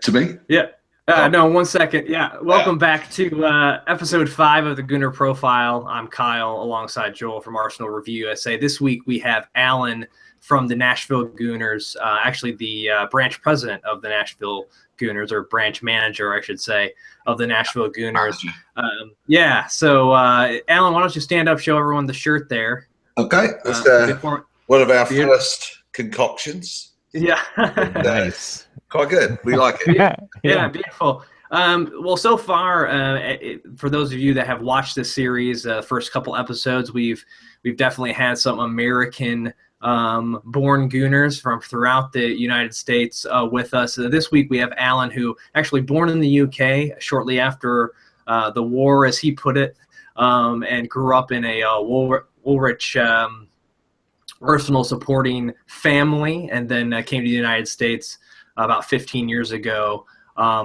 To me? Yeah. No, 1 second. Yeah. Welcome back to episode 5 of the Gooner Profile. I'm Kyle alongside Joel from Arsenal Review USA. This week we have Alan from the Nashville Gooners, actually the branch president of the Nashville Gooners, or branch manager, I should say, of the Nashville Gooners. So Alan, why don't you stand up, show everyone the shirt there. Okay. That's one of our first concoctions. Yeah. Nice. Quite good. We like it. Yeah, beautiful. Well, so far, for those of you that have watched this series, first couple episodes, we've definitely had some American born Gooners from throughout the United States with us. This week we have Alan, who actually born in the UK shortly after the war, as he put it, and grew up in a Woolwich Arsenal supporting family, and then came to the United States about 15 years ago.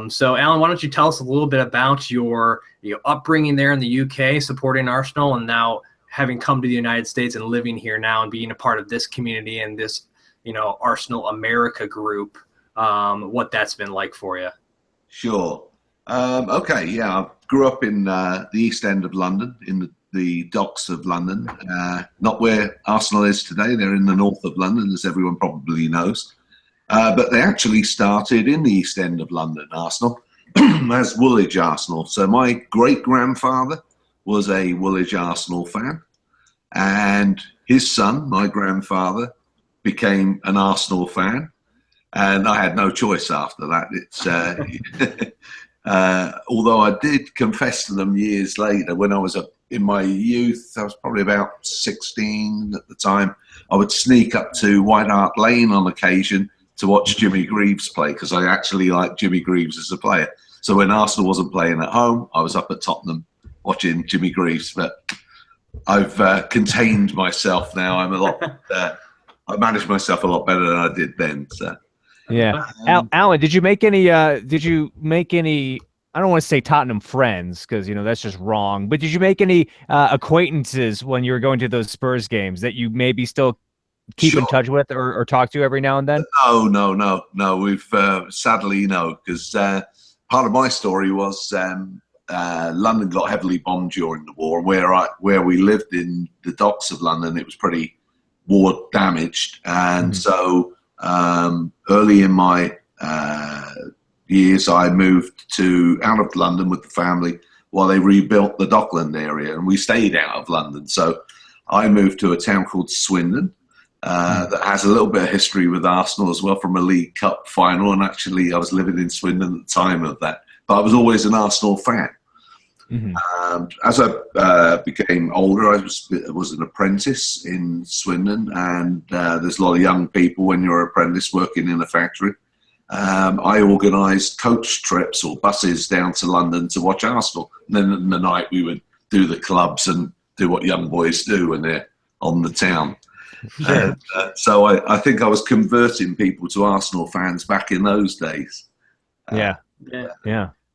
So Alan, why don't you tell us a little bit about your upbringing there in the UK, supporting Arsenal, and now having come to the United States and living here now and being a part of this community and this, Arsenal America group, what that's been like for you. Sure. Okay. Yeah. I grew up in the East End of London, in the docks of London, not where Arsenal is today. They're in the north of London, as everyone probably knows. But they actually started in the East End of London, Arsenal, as Woolwich Arsenal. So my great-grandfather was a Woolwich Arsenal fan, and his son, my grandfather, became an Arsenal fan, and I had no choice after that. It's although I did confess to them years later, when I was in my youth, I was probably about 16 at the time, I would sneak up to White Hart Lane on occasion to watch Jimmy Greaves play, because I actually liked Jimmy Greaves as a player. So when Arsenal wasn't playing at home, I was up at Tottenham watching Jimmy Greaves. But I've contained myself now. I'm a lot. I manage myself a lot better than I did then. So. Yeah, Alan, did you make any? I don't want to say Tottenham friends, because that's just wrong. But did you make any acquaintances when you were going to those Spurs games that you maybe still keep in touch with or talk to every now and then? No. We've sadly no, because part of my story was London got heavily bombed during the war. Where we lived in the docks of London, it was pretty war damaged, and so early in my years, I moved out of London with the family while they rebuilt the Dockland area, and we stayed out of London. So I moved to a town called Swindon. That has a little bit of history with Arsenal as well, from a League Cup final, and actually I was living in Swindon at the time of that, but I was always an Arsenal fan. As I became older, I was an apprentice in Swindon, and there's a lot of young people when you're an apprentice working in a factory. I organised coach trips or buses down to London to watch Arsenal, and then in the night we would do the clubs and do what young boys do when they're on the town. So I think I was converting people to Arsenal fans back in those days. Yeah.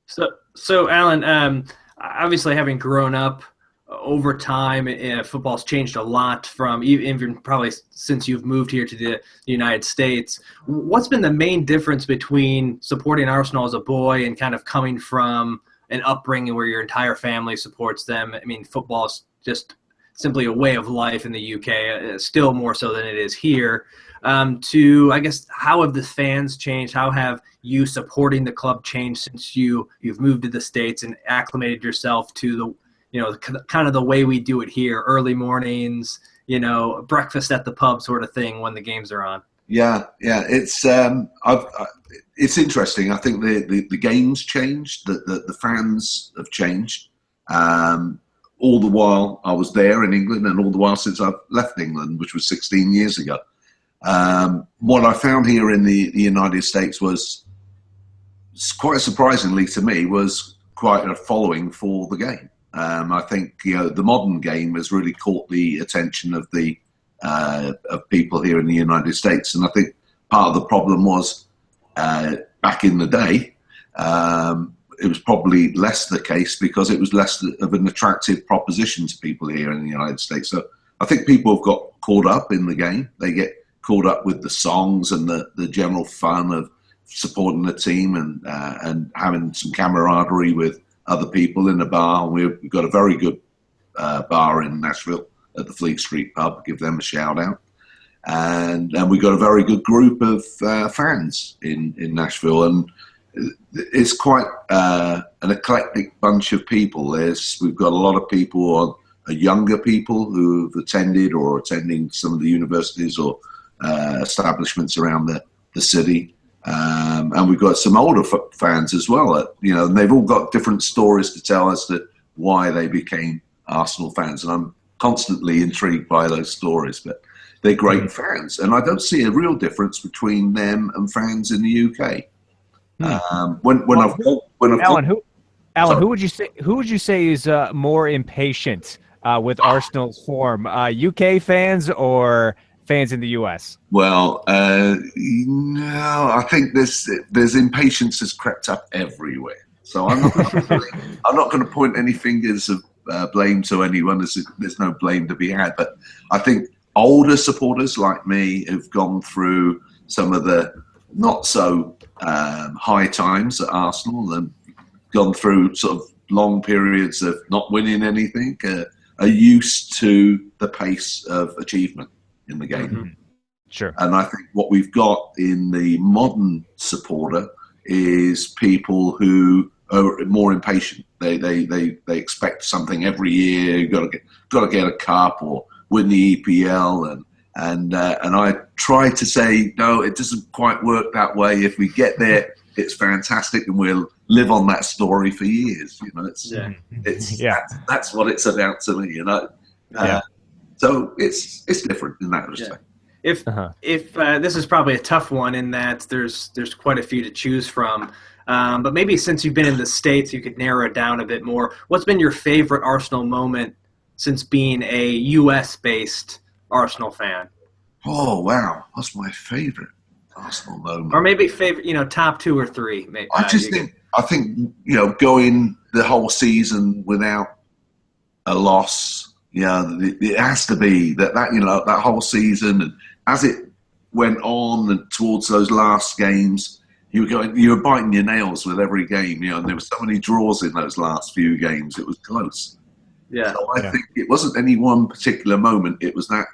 So Alan, obviously having grown up over time, football's changed a lot from even probably since you've moved here to the United States. What's been the main difference between supporting Arsenal as a boy and kind of coming from an upbringing where your entire family supports them? I mean, football is just simply a way of life in the UK, still more so than it is here. To, I guess, how have the fans changed? How have you supporting the club changed since you've moved to the States and acclimated yourself to the, kind of the way we do it here, early mornings, breakfast at the pub sort of thing when the games are on? Yeah. It's interesting. I think the game's changed, the fans have changed. All the while I was there in England, and all the while since I've left England, which was 16 years ago. What I found here in the United States was, quite surprisingly to me, was quite a following for the game. I think the modern game has really caught the attention of people here in the United States, and I think part of the problem was back in the day. It was probably less the case because it was less of an attractive proposition to people here in the United States. So I think people have got caught up in the game. They get caught up with the songs and the general fun of supporting the team and having some camaraderie with other people in the bar. We've got a very good bar in Nashville at the Fleet Street Pub. Give them a shout out. And we've got a very good group of fans in Nashville, and it's quite an eclectic bunch of people. We've got a lot of people, younger people who've attended or attending some of the universities or establishments around the city, and we've got some older fans as well. And they've all got different stories to tell as to why they became Arsenal fans, and I'm constantly intrigued by those stories. But they're great fans, and I don't see a real difference between them and fans in the UK. Alan, who would you say is more impatient with Arsenal's form, UK fans or fans in the US? Well, no, I think there's impatience has crept up everywhere. So I'm not going to point any fingers of blame to anyone. There's no blame to be had, but I think older supporters like me who've gone through some of the not so high times at Arsenal and gone through sort of long periods of not winning anything are used to the pace of achievement in the game. Mm-hmm. Sure. And I think what we've got in the modern supporter is people who are more impatient. They expect something every year. You've got to get a cup or win the EPL, and I try to say no, it doesn't quite work that way. If we get there, it's fantastic, and we'll live on that story for years. That's what it's about to me. So it's different in that respect. If this is probably a tough one in that there's quite a few to choose from, but maybe since you've been in the States, you could narrow it down a bit more. What's been your favorite Arsenal moment since being a US-based Arsenal fan? Oh wow, what's my favorite Arsenal moment? Or maybe favorite, top 2 or 3. Maybe. I think going the whole season without a loss. It has to be that whole season, and as it went on and towards those last games, you were biting your nails with every game. And there were so many draws in those last few games. It was close. Yeah. So I think it wasn't any one particular moment. It was that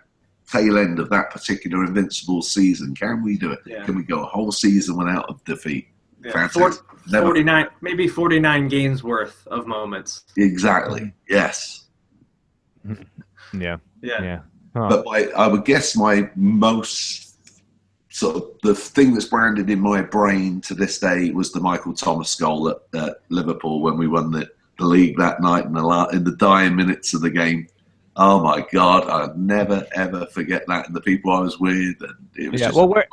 tail end of that particular invincible season. Can we do it? Yeah. Can we go a whole season without a defeat? Yeah. 49 games worth of moments. Exactly. Yes. Yeah. But I would guess my most sort of the thing that's branded in my brain to this day was the Michael Thomas goal at Liverpool when we won the league that night in the dying minutes of the game. Oh my God, I'd never ever forget that, and the people I was with. And it was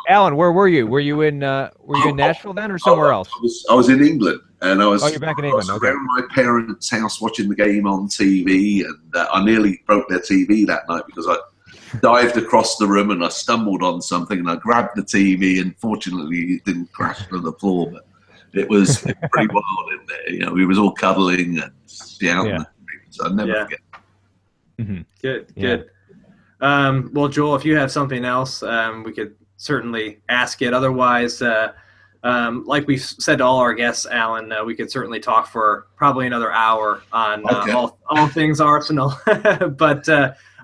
Alan, where were you? Were you in Nashville then, or somewhere else? I was in England, and I was. Oh, you're back in England. Okay. Around my parents' house watching the game on TV, and I nearly broke their TV that night because I dived across the room and I stumbled on something and I grabbed the TV, and fortunately it didn't crash to the floor, but it was pretty wild in there. We was all cuddling and shouting. So I'll never forget. Mm-hmm. Good. Well, Joel, if you have something else, we could certainly ask it. Otherwise, like we've said to all our guests, Alan, we could certainly talk for probably another hour on all things Arsenal. But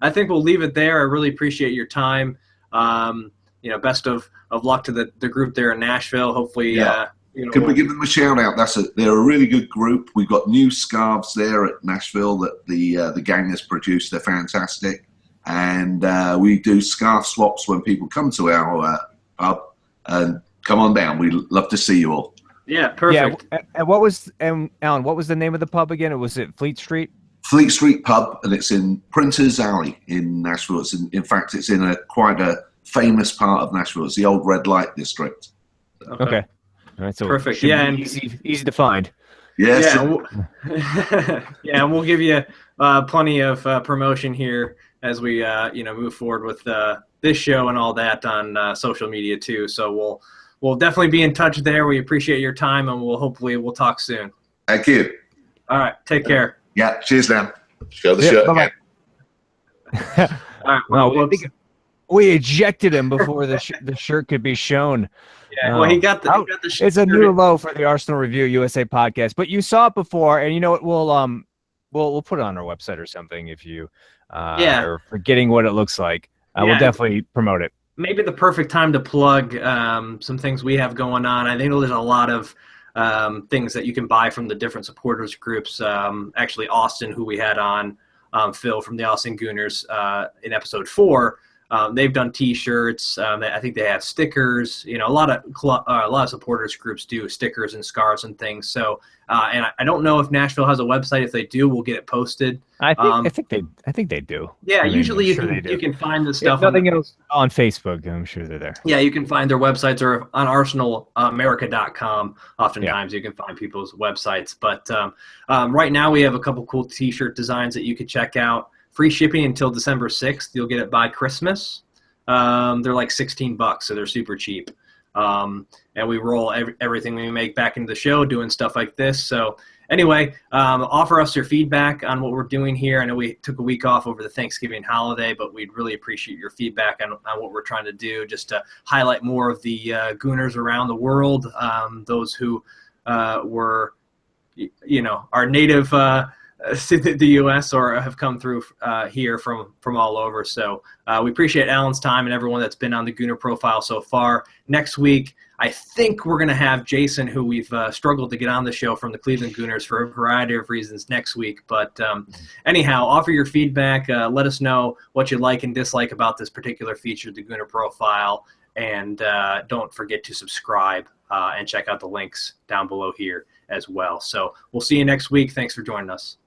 I think we'll leave it there. I really appreciate your time. Best of luck to the group there in Nashville. Hopefully, Can we give them a shout out? They're a really good group. We've got new scarves there at Nashville that the gang has produced. They're fantastic, and we do scarf swaps when people come to our pub. And come on down. We love to see you all. Yeah, perfect. Yeah, and Alan, what was the name of the pub again? Was it Fleet Street? Fleet Street Pub, and it's in Printers Alley in Nashville. In fact, it's in quite a famous part of Nashville. It's the old red light district. Okay. All right, so perfect. Yeah, and easy to find. Yes. Yeah, and we'll give you plenty of promotion here as we move forward with this show and all that on social media too. So we'll definitely be in touch there. We appreciate your time, and we'll talk soon. Thank you. All right, take care. Yeah, cheers now. Show the show. Bye-bye. All right. Well, we ejected him before the shirt could be shown. Yeah, well, he got the shirt. It's a new low for the Arsenal Review USA podcast, but you saw it before, and you know what? We'll put it on our website or something if you are forgetting what it looks like. We'll definitely promote it. Maybe the perfect time to plug some things we have going on. I think there's a lot of things that you can buy from the different supporters groups. Actually, Austin, who we had on, Phil from the Austin Gooners in episode 4, they've done T-shirts. I think they have stickers. You know, a lot of supporters groups do stickers and scarves and things. So, and I don't know if Nashville has a website. If they do, we'll get it posted. I think they do. Yeah, usually you can find the stuff. If nothing else on Facebook, I'm sure they're there. Yeah, you can find their websites, or on ArsenalAmerica.com. Oftentimes you can find people's websites. But right now we have a couple cool T-shirt designs that you could check out. Free shipping until December 6th. You'll get it by Christmas. They're like $16, so they're super cheap. And we roll everything we make back into the show, doing stuff like this. So anyway, offer us your feedback on what we're doing here. I know we took a week off over the Thanksgiving holiday, but we'd really appreciate your feedback on what we're trying to do, just to highlight more of the Gooners around the world, those who were, our native to the U.S. or have come through here from all over. So we appreciate Alan's time and everyone that's been on the Gooner profile so far. Next week, I think we're going to have Jason, who we've struggled to get on the show from the Cleveland Gooners for a variety of reasons next week. But anyhow, offer your feedback. Let us know what you like and dislike about this particular feature, the Gooner profile. And don't forget to subscribe and check out the links down below here as well. So we'll see you next week. Thanks for joining us.